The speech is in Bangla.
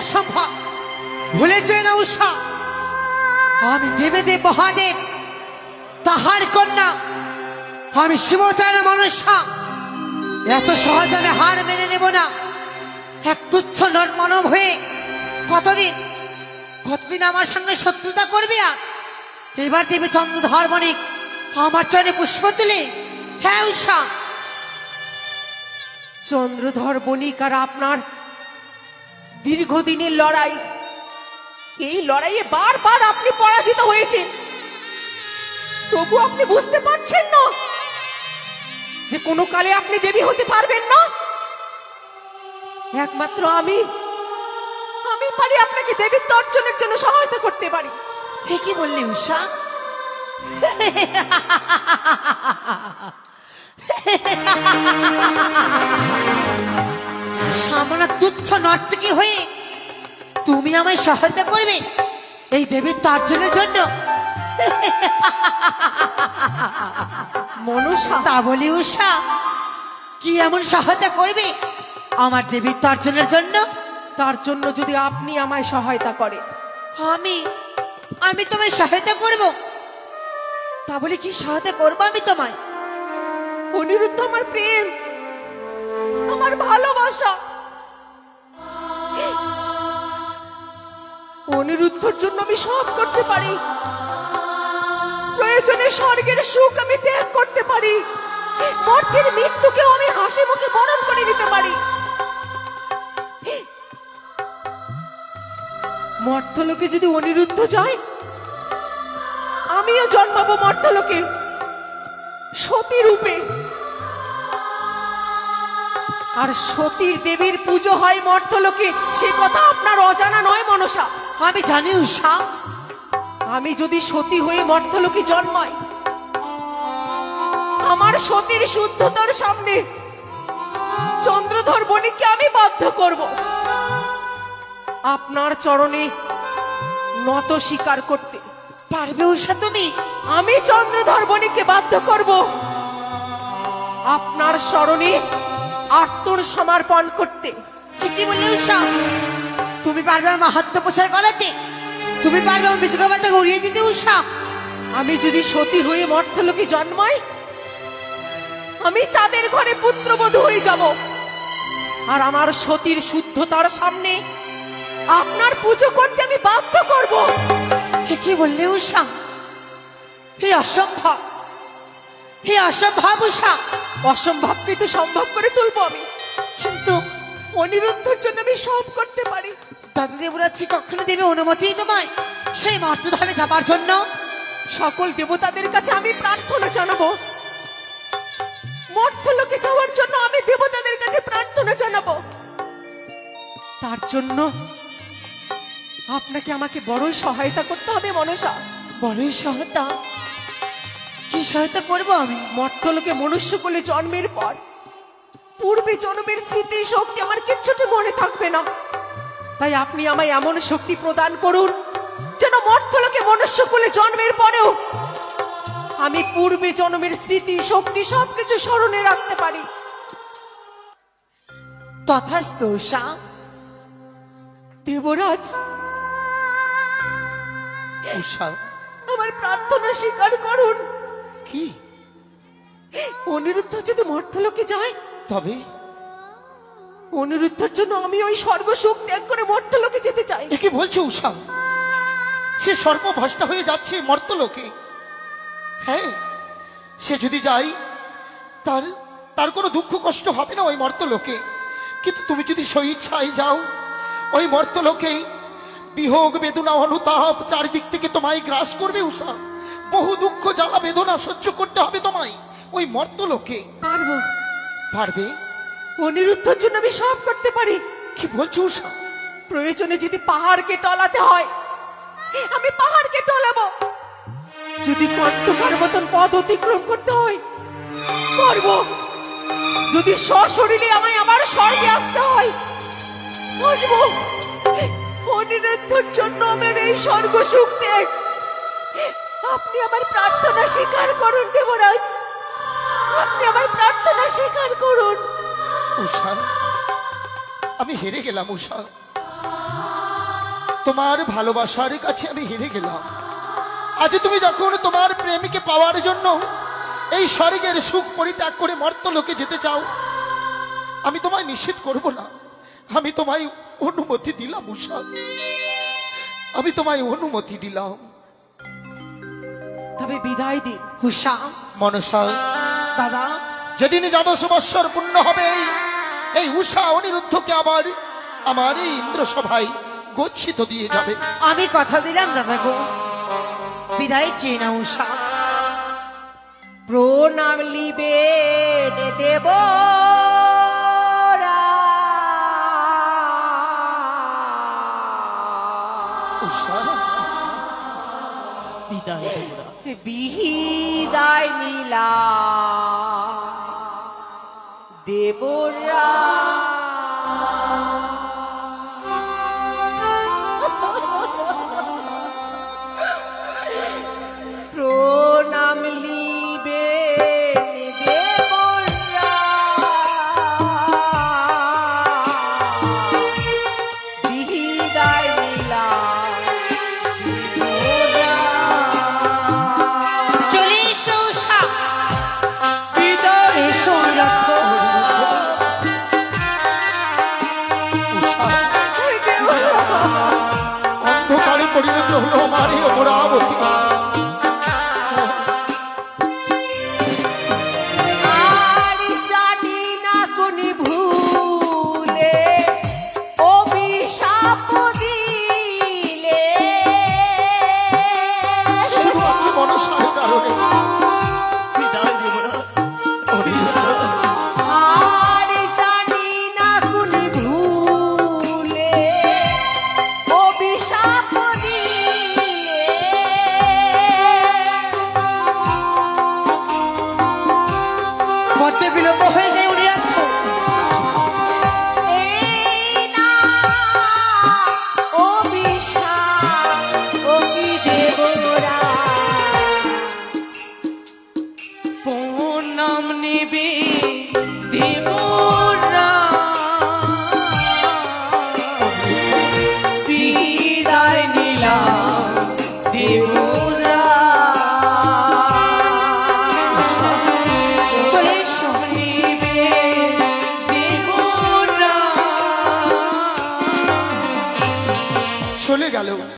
অসম্ভব, ভুলে যেও না উষা, আমি দেবদেব মহাদেব তাহার কন্যা, আমি শিবতার মনুষ্যা। এত সহজে আমি হার মেনে নেব না। এক তুচ্ছ মানব হয়ে কতদিন কতদিন আমার সঙ্গে শত্রুতা করবে? আর এবার দেবে চন্দ্রধর বণিক আমার চরণে পুষ্প তুলে। হ্যাঁ উষা, চন্দ্রধর বণিক আর আপনার দীর্ঘদিনের লড়াই, এই লড়াইয়ে বারবার আপনি পরাজিত হয়েছেন, তবু আপনি বুঝতে পারছেন না যে কোনো কালে আপনি দেবী হতে পারবেন না। একমাত্র আমি পারি আপনাকে দেবীত্ব অর্জনের জন্য সহায়তা করতে পারি। হে কি বললি উষা? সামান্য তুচ্ছ নর্তকী হয়ে তুমি আমায় সহায়তা করবে এই দেবীত্ব অর্জনের জন্য? মনসা, তা বলি উষা, কি এমন সহায়তা করবে আমার দেবীত্ব অর্জনের জন্য? তার জন্য যদি আপনি আমায় সহায়তা করেন। আমি তোমায় সহায়তা করব? তা বলি কি সহায়তা করবো আমি তোমায়? অনিরুদ্ধ আমার প্রেম, আমার ভালোবাসা, অনিরুদ্ধর জন্য আমি সব করতে পারি। প্রয়োজনে স্বর্গের সুখ আমি ত্যাগ করতে পারি, মর্তের মৃত্যুকেও আমি হাসি মুখে বরণ করে নিতে পারি। মর্তলোকে যদি অনিরুদ্ধ যায়, আমিও জন্মাবো মর্তলোকে সতী রূপে। আর সতীর দেবীর পুজো হয় মর্তলোকে, সে কথা আপনার অজানা নয় মনসা। আমি জানি উষা। আমি যদি সতী হয়ে মর্তলোকে জন্মাই, আমার সতীর শুদ্ধতার সামনে চন্দ্রধর বণিককে আমি বাধ্য করব আপনার চরণে নত স্বীকার করতে। পারবে উষা তুমি? আমি চন্দ্রধর বণিককে বাধ্য করব আপনার চরণে আত্মর সমর্পণ করতে। কি বললে উষা? তুমি পারবে আমার মাহাত্ম্য প্রচার করাতে? তুমি পারবে আমার বিচুকাবাতা উড়িয়ে দিতে উষা? আমি যদি সতী হয়ে মর্তলোকে জন্মাই, আমি চাঁদের ঘরে পুত্রবধূ হয়ে যাব, আর আমার সতীর শুদ্ধতার সামনে আপনার পুজো করতে আমি বাধ্য করব। কি বললে উষা? হে অসম্ভব, হে অসম্ভব উষা। অসম্ভবকে তো সম্ভব করে তুলবো আমি, কিন্তু অনিরুদ্ধের জন্য আমি সব করতে পারি। দাদু দেবরাজ কখনো দেবে অনুমতি তোমায় সেই মর্তধামে যাবার জন্য? সকল দেবতাদের কাছে আমি প্রার্থনা জানাবো, মর্তলোকে যাওয়ার জন্য আমি দেবতাদের কাছে প্রার্থনা জানাবো। তার জন্য আপনাকে আমাকে বড়ই সহায়তা করতে হবে মনসা। বড়ই সহায়তা? কি সহায়তা করবো আমি? মর্তলোকে মনুষ্য কোলে জন্মের পর পূর্বে জন্মের স্মৃতি শক্তি আমার কিচ্ছুটি মনে থাকবে না, তাই আপনি আমায় এমন শক্তি প্রদান করুন যেন মর্তলোকে মনুষ্য কোলে জন্মের পরেও আমি পূর্বে জন্মের স্মৃতি শক্তি সবকিছু স্মরণে রাখতে পারি। তথাস্তু উষা। দেবরাজ, উষা, আমার প্রার্থনা স্বীকার করুন। কি? অনিরুদ্ধ যদি মর্তলোকে যায়, তবে অনিরুদ্ধের জন্য আমি ওই স্বর্গ সুখ ত্যাগ করে মর্তলোকে যেতে চাই। কি বলছো উষা? সে সর্বভ্রষ্টা হয়ে যাচ্ছে মর্তলোকে। হ্যাঁ, সে যদি যায় তার তার কোনো দুঃখ কষ্ট হবে না ওই মর্তলোকে। কিন্তু তুমি যদি স্বইচ্ছায় যাও ওই মর্তলোকে, বিয়োগ বেদনা অনুতাপ চারিদিক থেকে তোমায় গ্রাস করবে উষা। বহু দুঃখ জ্বালা বেদনা সহ্য করতে হবে তোমায় ওই মর্তলোকে। পারবো, পারবে? অনিরুদ্ধের জন্য আমি সব করতে পারি। কি বলছো উষা? প্রয়োজনে যদি পাহাড়কে টলাতে হয় আমি পাহাড়কে টলাবো, যদি কণ্টকার মতন পথ অতিক্রম করতে হয় করব, যদি সশরীরে আমায় আমার স্বর্গে আসতে হয় আসবো। অনিরুদ্ধের জন্য আমার এই স্বর্গ সুখ ত্যাগ। আপনি আমার প্রার্থনা স্বীকার করুন দেবরাজ, আপনি আমার প্রার্থনা স্বীকার করুন। উষা, আমি হেরে গেলাম উষা। তোমার ভালোবাসার কাছে আমি হেরে গেলাম। আজ তুমি যখন তোমার প্রেমিকে পাওয়ার জন্য এই স্বর্গের সুখ পরিত্যাগ করে মর্তলোকে যেতে চাও, আমি তোমায় নিষেধ করব না। আমি তোমায় অনুমতি দিলাম উষা, আমি তোমায় অনুমতি দিলাম। তবে বিদায় দিন। উষা, মনসা, দাদা, যেদিন দ্বাদশ বৎসর পূর্ণ হবে, এই উষা অনিরুদ্ধকে আবার আমার এই ইন্দ্র সভায় গচ্ছিত দিয়ে যাবে। আমি কথা দিলাম দাদা গো, বিদায় চেয়ে না উষা। প্রণাম লিবে দেব উষা, বিদায় দেবরা। বিদায় নীলা দেবরা।